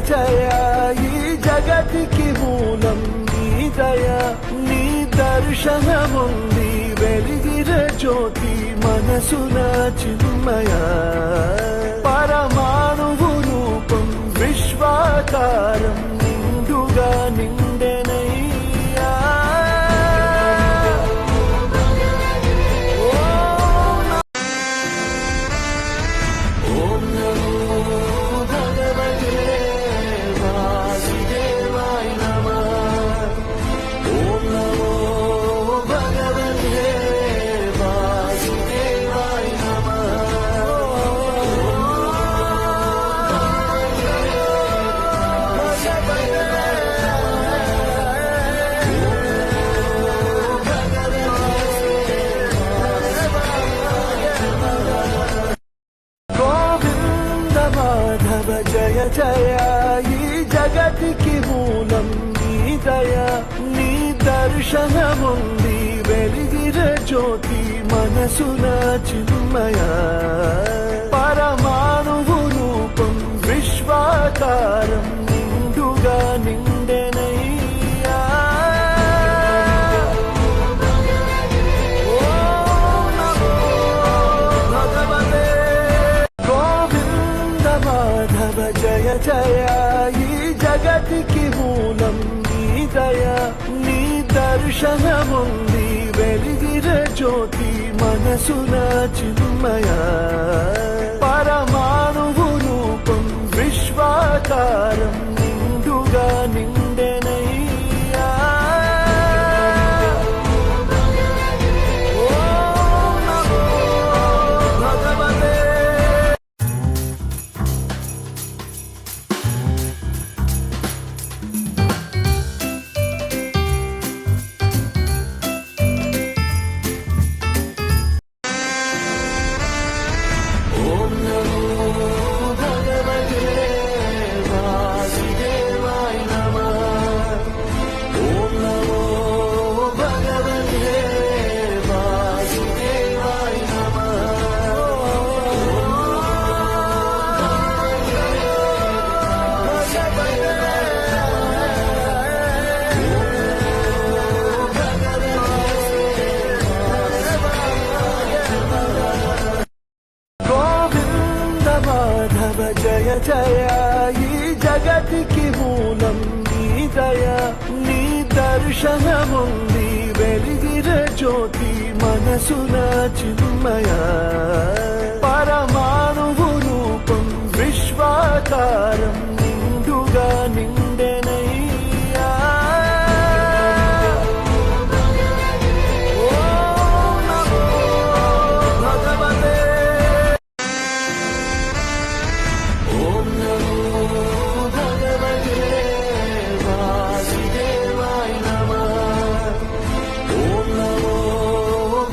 జయ ఈ జగతికి మూలం నీ దయ నీ దర్శనముంది వెలిగిర జ్యోతి మనసున చిన్మయ పరమాణువు రూపం విశ్వాకారం నిండుగా నిండెనయ్యా ఓం నమో భగవతే వాసుదేవాయ నమః ఓం నమో భగవతే వాసుదేవాయ నమః గోవింద మాధవ జయ జయ ఈ జగతికి మూలం నీ దయ నీ దర్శనముంది వెలిగిర జ్యోతి మనసున చిన్మయ పరమాణువు రూపం విశ్వాకారం నిండుగా నిండెనయ్యా ఓం నమో భగవతే గోవింద మాధవ జయ జయ ఈ జగతికి మూలం నీ దయ నీ దర్శనముంది వెలిగిర జ్యోతి మనసున చిన్మయ పరమాణువు రూపం విశ్వాకారం నిండుగా నిండెనయ్యా ఓం నమో భగవతే ఓం నమో భగవతే వాసుదేవాయ నమః ఓం నమో భగవతే వాసుదేవాయ నమః గోవింద మాధవ జయ జయ ఈ జగతికి మూలం నీ దయ నీ దర్శనముంది వెలిగిర జ్యోతి మనసున చిన్మయ పరమాణువు రూపం విశ్వాకారం నిండుగా నిండెనయ్యా ఓం నమో భగవతే ఓం నమో భగవతే వాసుదేవాయ నమః ఓం నమో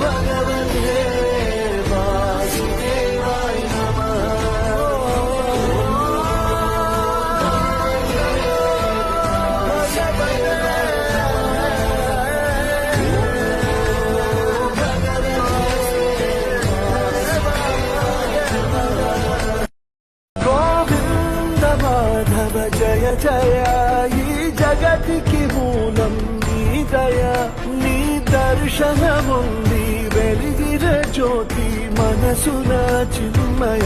భగవతే వాసుదేవాయ నమః గోవింద మాధవ జయ జయ ఈ జగతికి మూలం నీ దయ నీ దర్శనముంది వెలిగిర జ్యోతి మనసున చిన్మయ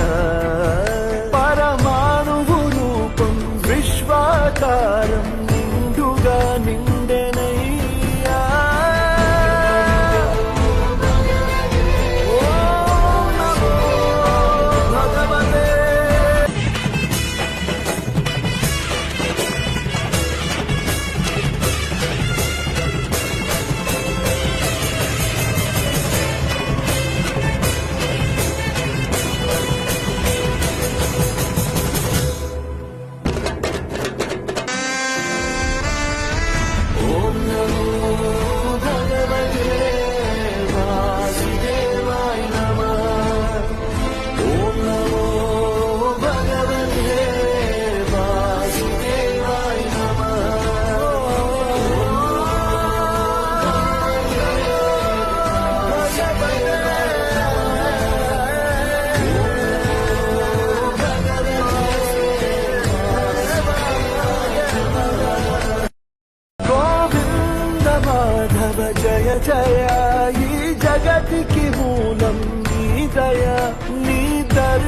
పరమాణువు రూపం విశ్వాకారం నిండుగా నిండెనయ్యా ఓం నమో భగవతే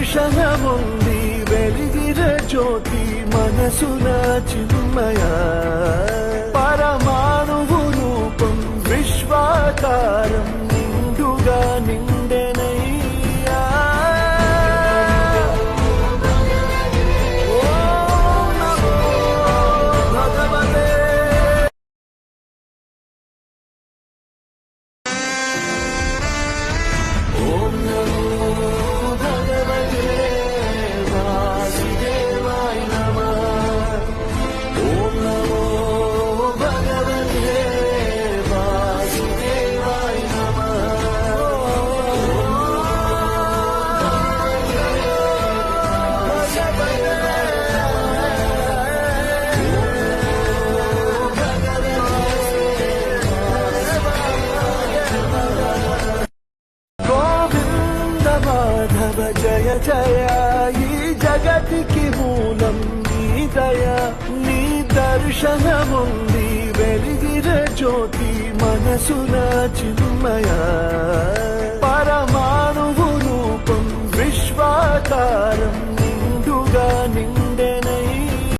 దర్శనముంది వెలిగిన జ్యోతి మనసున చిన్మయ పరమాణువు రూపం విశ్వాకారం నిండుగా నిండెనయ్యా ఓం నమో భగవతే ఓం నమో భగవతే వాసుదేవాయ నమః ఓం నమో భగవతే వాసుదేవాయ గోవింద మాధవ జయ జయ ఈ జగతికి మూలం నీ దయ నీ దర్శనముంది వెలిగిన జ్యోతి మనసున చిన్మయ పరమాణువు రూపం విశ్వాకారం నిండుగా నిండు